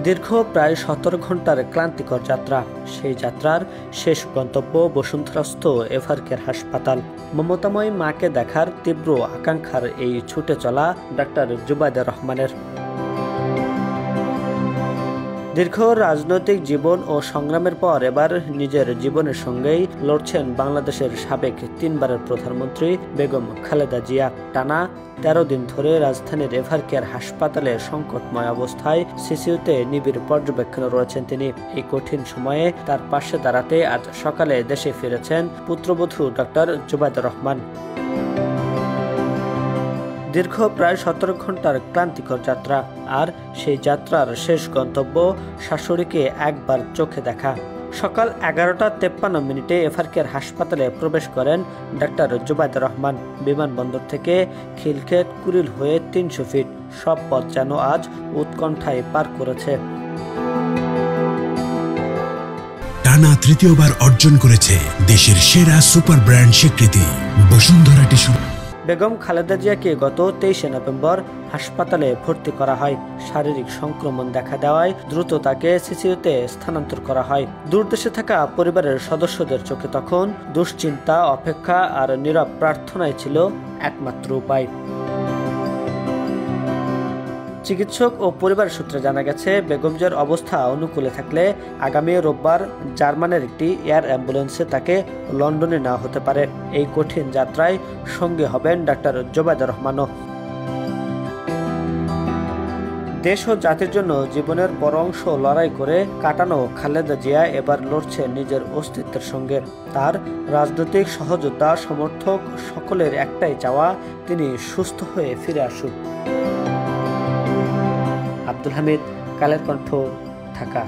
দীর্ঘ প্রায় 17 ঘন্টার ক্লান্তিকর যাত্রা। সেই যাত্রার শেষ গন্তব্য বসুন্ধরাস্থ এভারকেয়ার হাসপাতাল। মমতাময়ী মাকে দেখার তীব্র আকাঙ্ক্ষার এই ছুটে চলা ডাক্তার জুবাইদা রহমানের। দীর্ঘ রাজনৈতিক জীবন ও সংগ্রামের পর এবার নিজের জীবনের সঙ্গেই লড়ছেন বাংলাদেশের সাবেক 3 বারের প্রধানমন্ত্রী বেগম খালেদা জিয়া। টানা 13 দিন ধরে রাজধানীর এভারকেয়ার হাসপাতালে সংকটময় অবস্থায় সিসিইউতে নিবিড় পর্যবেক্ষণে রয়েছেন তিনি। এই কঠিন সময়ে তার পাশে দাঁড়াতে আজ সকালে দেশে ফিরেছেন পুত্রবধূ ডক্টর জুবাইদা রহমান। দীর্ঘ প্রায় 17 ঘন্টার ক্লান্তিকর যাত্রা, আর সেই যাত্রার শেষ গন্তব্য শাশুড়িকে একবার চোখে দেখা। সকাল 11:53 এভারকেয়ার হাসপাতালে প্রবেশ করেন ডাক্তার জুবাইদা রহমান। বিমানবন্দর থেকে খিলক্ষেত কুড়িল হয়ে 300 ফিট, সব পথ যেন আজ উৎকণ্ঠায় পার করেছে। টানা তৃতীয়বার অর্জন করেছে দেশের সেরা সুপার ব্র্যান্ড স্বীকৃতি বসুন্ধরা টিস্যু। বেগম খালেদা জিয়াকে গত 23 নভেম্বর হাসপাতালে ভর্তি করা হয়। শারীরিক সংক্রমণ দেখা দেওয়ায় দ্রুত তাকে সিসিইউতে স্থানান্তর করা হয়। দূরদেশে থাকা পরিবারের সদস্যদের চোখে তখন দুশ্চিন্তা, অপেক্ষা আর নীরব প্রার্থনাই ছিল একমাত্র উপায়। চিকিৎসক ও পরিবার সূত্রে জানা গেছে, বেগম জিয়ার অবস্থা অনুকূলে থাকলে আগামী রোববার জার্মানের একটি এয়ার অ্যাম্বুলেন্সে তাকে লন্ডনে নেওয়া হতে পারে। এই কঠিন যাত্রায় সঙ্গী হবেন ডাক্তার জুবাইদা রহমানও। দেশ ও জাতির জন্য জীবনের বড় অংশ লড়াই করে কাটানো খালেদা জিয়া এবার লড়ছে নিজের অস্তিত্বের সঙ্গে। তার রাজনৈতিক সহযোদ্ধা, সমর্থক সকলের একটাই চাওয়া, তিনি সুস্থ হয়ে ফিরে আসুক। আব্দুল হামিদ, কালের কণ্ঠ, ঢাকা।